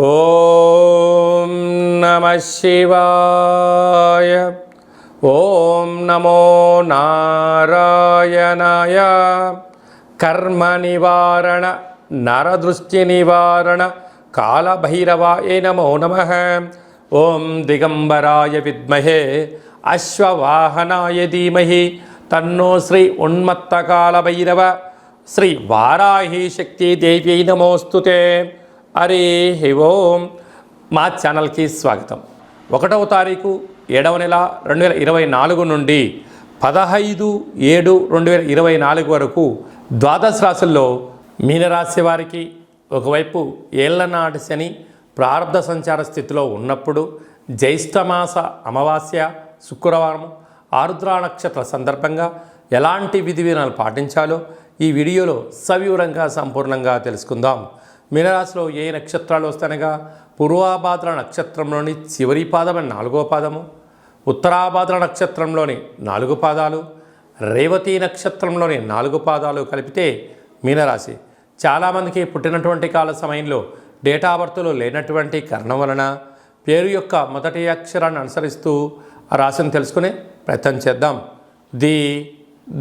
ఓం నమః శివాయ. ఓం నమో నారాయణాయ. కర్మ నివారణ నరదృష్టి నివారణ కాళభైరవాయ నమో నమః. ఓం దిగంబరాయ విద్మహే అశ్వవాహనాయ ధీమహి తన్నో శ్రీ ఉన్మత్త కాళభైరవ శ్రీ వారాహి శక్తి దేవ్యై నమోస్తుతే. హరి ఓం. మా ఛానల్కి స్వాగతం. 1వ తారీఖు 7వ నెల 2024 నుండి 15/7/2024 వరకు ద్వాదశ రాశుల్లో మీనరాశి వారికి ఒకవైపు ఏళ్లనాటి శని ప్రారంధ సంచార స్థితిలో ఉన్నప్పుడు జ్యేష్ఠమాస అమావాస్య శుక్రవారం ఆరుద్ర నక్షత్ర సందర్భంగా ఎలాంటి విధి విధానాలు పాటించాలో ఈ వీడియోలో సవివరంగా సంపూర్ణంగా తెలుసుకుందాం. మీనరాశిలో ఏ నక్షత్రాలు వస్తాయనగా పూర్వాభాద్ర నక్షత్రంలోని చివరి పాదమైన 4వ పాదము, ఉత్తరాభాద్ర నక్షత్రంలోని 4 పాదాలు, రేవతి నక్షత్రంలోని 4 పాదాలు కలిపితే మీనరాశి. చాలామందికి పుట్టినటువంటి కాల సమయంలో డేటా ఆఫ్ బర్త్లో లేనటువంటి కారణం వలన పేరు యొక్క మొదటి అక్షరాన్ని అనుసరిస్తూ ఆ రాశిని తెలుసుకునే ప్రయత్నం చేద్దాం. ది,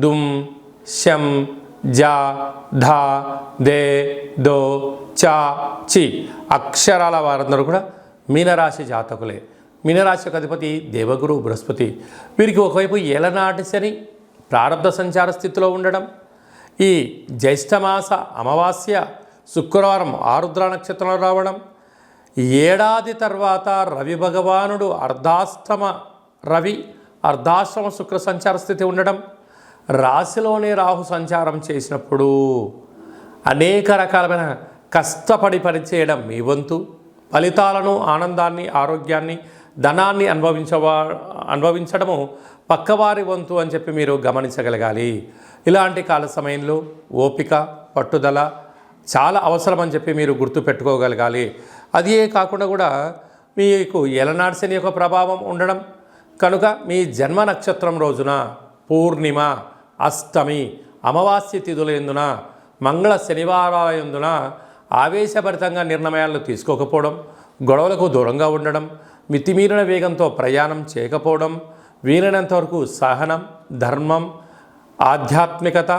దుమ్, శం, జా, ధా, దే, దో, చా, చి అక్షరాల వారందరూ కూడా మీనరాశి జాతకులే. మీనరాశి యొక్క అధిపతి దేవగురు బృహస్పతి. వీరికి ఒకవైపు ఏలనాటి శని ప్రారంధ సంచార స్థితిలో ఉండడం, ఈ జ్యేష్ఠమాస అమావాస్య శుక్రవారం ఆరుద్ర నక్షత్రంలో రావడం, ఏడాది తర్వాత రవి భగవానుడు అర్ధాష్టమ శుక్ర సంచార స్థితి ఉండడం, రాశిలోనే రాహు సంచారం చేసినప్పుడు అనేక రకాలమైన కష్టపడి పనిచేయడం మీ వంతు, ఫలితాలను, ఆనందాన్ని, ఆరోగ్యాన్ని, ధనాన్ని అనుభవించడము పక్కవారి వంతు అని చెప్పి మీరు గమనించగలగాలి. ఇలాంటి కాల సమయంలో ఓపిక, పట్టుదల చాలా అవసరం అని చెప్పి మీరు గుర్తుపెట్టుకోగలగాలి. అదే కాకుండా కూడా మీకు ఏలనాటి శని యొక్క ప్రభావం ఉండడం కనుక మీ జన్మ నక్షత్రం రోజున పూర్ణిమ, అష్టమి, అమావాస్య తిథుల యందున, మంగళ శనివారాల యందున ఆవేశభరితంగా నిర్ణయాలను తీసుకోకపోవడం, గొడవలకు దూరంగా ఉండడం, మితిమీరిన వేగంతో ప్రయాణం చేయకపోవడం, వీలైనంత వరకు సహనం, ధర్మం, ఆధ్యాత్మికత,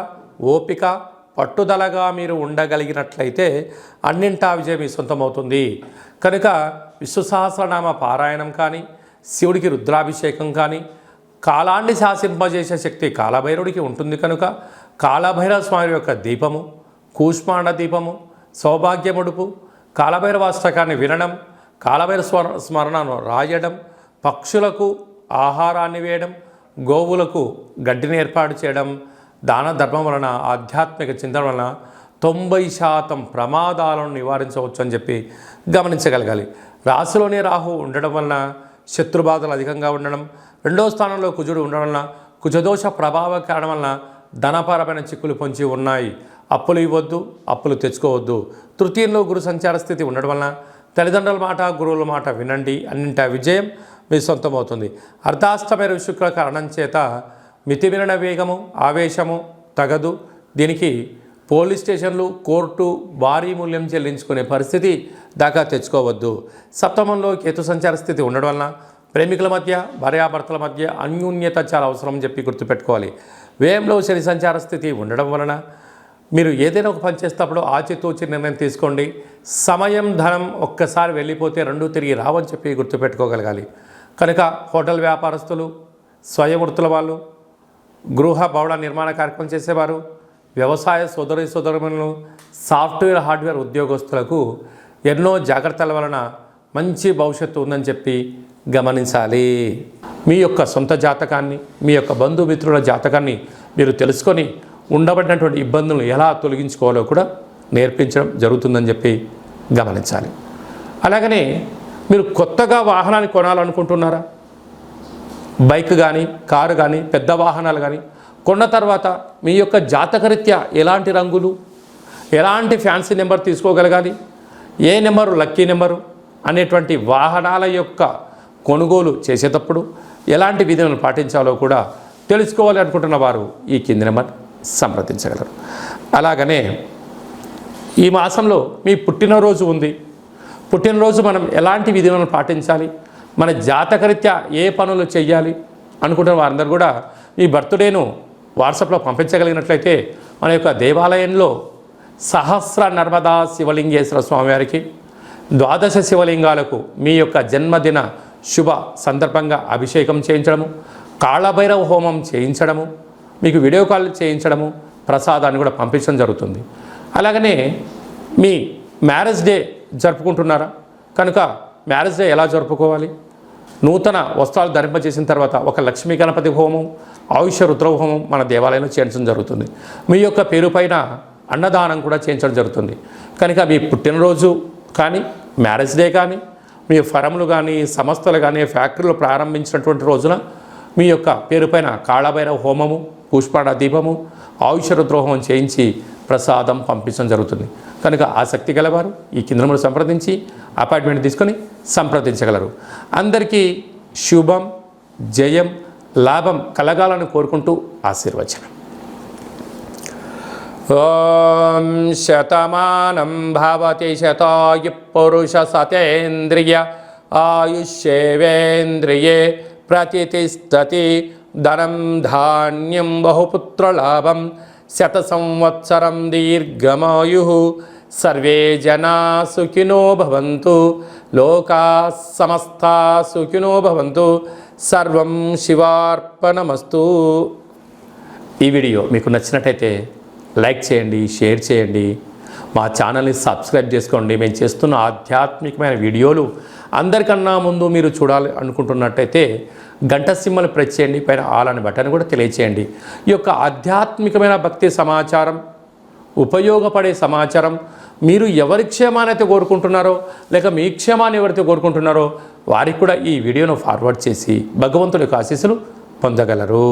ఓపిక, పట్టుదలగా మీరు ఉండగలిగినట్లయితే అన్నింటా విజయం మీ సొంతమవుతుంది. కనుక విష్ణు సహస్రనామ పారాయణం కానీ, శివుడికి రుద్రాభిషేకం కానీ, కాలాన్ని శాసింపజేసే శక్తి కాలభైరవుడికి ఉంటుంది కనుక కాలభైరవ స్వామి యొక్క దీపము, కూష్మాండ దీపము, సౌభాగ్యముడుపు, కాలభైరవాష్టకాన్ని వినడం, కాలభైరవ స్మరణను రాయడం, పక్షులకు ఆహారాన్ని వేయడం, గోవులకు గడ్డిని ఏర్పాటు చేయడం, దాన ధర్మం వలన, ఆధ్యాత్మిక చింతన వలన 90% ప్రమాదాలను నివారించవచ్చు అని చెప్పి గమనించగలగాలి. రాశిలోనే రాహు ఉండడం వలన శత్రుబాధలు అధికంగా ఉండడం, 2వ స్థానంలో కుజుడు ఉండడం వలన కుజదోష ప్రభావ కారణం వలన ధనపరమైన చిక్కులు పొంచి ఉన్నాయి. అప్పులు ఇవ్వద్దు, అప్పులు తెచ్చుకోవద్దు. తృతీయంలో గురు సంచార స్థితి ఉండడం వలన తల్లిదండ్రుల మాట, గురువుల మాట వినండి, అన్నింటా విజయం మీ సొంతమవుతుంది. అర్ధాష్టమ శుక్ర కారణం చేత మితిమీరిన వేగము, ఆవేశము తగదు. దీనికి పోలీస్ స్టేషన్లు, కోర్టు భారీ మూల్యం చెల్లించుకునే పరిస్థితి దాకా తెచ్చుకోవద్దు. సప్తమంలో కేతు సంచార స్థితి ఉండడం వలన ప్రేమికుల మధ్య, భార్యాభర్తల మధ్య అన్యోన్యత చాలా అవసరం అని చెప్పి గుర్తుపెట్టుకోవాలి. వ్యయంలో శని సంచార స్థితి ఉండడం వలన మీరు ఏదైనా ఒక పని చేసేటప్పుడు ఆచితూచి నిర్ణయం తీసుకోండి. సమయం, ధనం ఒక్కసారి వెళ్ళిపోతే 2 తిరిగి రావని చెప్పి గుర్తుపెట్టుకోగలగాలి. కనుక హోటల్ వ్యాపారస్తులు, స్వయం వృత్తుల వాళ్ళు, గృహ భవన నిర్మాణ కార్యక్రమం చేసేవారు, వ్యవసాయ సోదరులు, సాఫ్ట్వేర్, హార్డ్వేర్ ఉద్యోగస్తులకు ఎన్నో జాగ్రత్తల వలన మంచి భవిష్యత్తు ఉందని చెప్పి గమనించాలి. మీ యొక్క సొంత జాతకాన్ని, మీ యొక్క బంధుమిత్రుల జాతకాన్ని మీరు తెలుసుకొని ఉండబడినటువంటి ఇబ్బందులను ఎలా తొలగించుకోవాలో కూడా నేర్పించడం జరుగుతుందని చెప్పి గమనించాలి. అలాగనే మీరు కొత్తగా వాహనాన్ని కొనాలనుకుంటున్నారా? బైక్ కానీ, కారు కానీ, పెద్ద వాహనాలు కానీ కొన్న తర్వాత మీ యొక్క జాతకరీత్యా ఎలాంటి రంగులు, ఎలాంటి ఫ్యాన్సీ నెంబర్ తీసుకోగలగాలి, ఏ నెంబరు లక్కీ నెంబరు అనేటువంటి వాహనాల యొక్క కొనుగోలు చేసేటప్పుడు ఎలాంటి విధులను పాటించాలో కూడా తెలుసుకోవాలి అనుకుంటున్న వారు ఈ కింది నెంబర్ సంప్రదించగలరు. అలాగనే ఈ మాసంలో మీ పుట్టినరోజు ఉంది, పుట్టినరోజు మనం ఎలాంటి విధులను పాటించాలి, మన జాతకరీత్యా ఏ పనులు చేయాలి అనుకుంటున్న వారందరూ కూడా ఈ బర్త్డేను వాట్సాప్లో పంపించగలిగినట్లయితే మన యొక్క దేవాలయంలో సహస్ర నర్మదా శివలింగేశ్వర స్వామివారికి 12 శివలింగాలకు మీ యొక్క జన్మదిన శుభ సందర్భంగా అభిషేకం చేయించడము, కాళభైరవ హోమం చేయించడము, మీకు వీడియో కాల్ చేయించడము, ప్రసాదాన్ని కూడా పంపించడం జరుగుతుంది. అలాగనే మీ మ్యారేజ్ డే జరుపుకుంటున్నారా కనుక మ్యారేజ్ డే ఎలా జరుపుకోవాలి, నూతన వస్త్రాలు ధరింపజేసిన తర్వాత ఒక లక్ష్మీ గణపతి హోమం, ఆయుష రుద్ర హోమం మన దేవాలయంలో చేయించడం జరుగుతుంది. మీ యొక్క పేరు పైన అన్నదానం కూడా చేయించడం జరుగుతుంది. కనుక మీ పుట్టినరోజు కానీ, మ్యారేజ్ డే కానీ, మీ ఫరములు కానీ, సంస్థలు కానీ, ఫ్యాక్టరీలు ప్రారంభించినటువంటి రోజున మీ యొక్క పేరు పైన కాళభైరవ హోమము, పుష్పాడ దీపము, ఆయుష రుద్ర హోమం చేయించి ప్రసాదం పంపించడం జరుగుతుంది. కనుక ఆసక్తి గలవారు ఈ కేంద్రంలో సంప్రదించి అపాయింట్మెంట్ తీసుకొని సంప్రదించగలరు. అందరికీ శుభం, జయం, లాభం కలగాలని కోరుకుంటూ ఆశీర్వచనం. ఓం శతమానం భవతి శతాయు పురుష సతేంద్రియ ఆయుష్యేవేంద్రియే ప్రతిష్టతి ధనం ధాన్యం బహుపుత్రలాభం శత సంవత్సరం దీర్ఘమాయు సర్వే జనా సుఖినో భవంతు లోకా సమస్తా సుఖినో భవంతు సర్వం శివార్పణమస్తు. ఈ వీడియో మీకు నచ్చినట్టయితే లైక్ చేయండి, షేర్ చేయండి, మా ఛానల్ని సబ్స్క్రైబ్ చేసుకోండి. మేము చేస్తున్న ఆధ్యాత్మికమైన వీడియోలు అందరికన్నా ముందు మీరు చూడాలి అనుకుంటున్నట్టయితే గంట సింబల్ ప్రెస్ చేయండి, పైన ఆల్ అని బటన్ కూడా తెలియచేయండి. ఈ యొక్క ఆధ్యాత్మికమైన భక్తి సమాచారం, ఉపయోగపడే సమాచారం మీరు ఎవరి క్షేమాన్ని అయితే కోరుకుంటున్నారో లేక మీ క్షేమాన్ని ఎవరైతే కోరుకుంటున్నారో వారికి కూడా ఈ వీడియోను ఫార్వర్డ్ చేసి భగవంతుడి యొక్క ఆశీస్సులు పొందగలరు.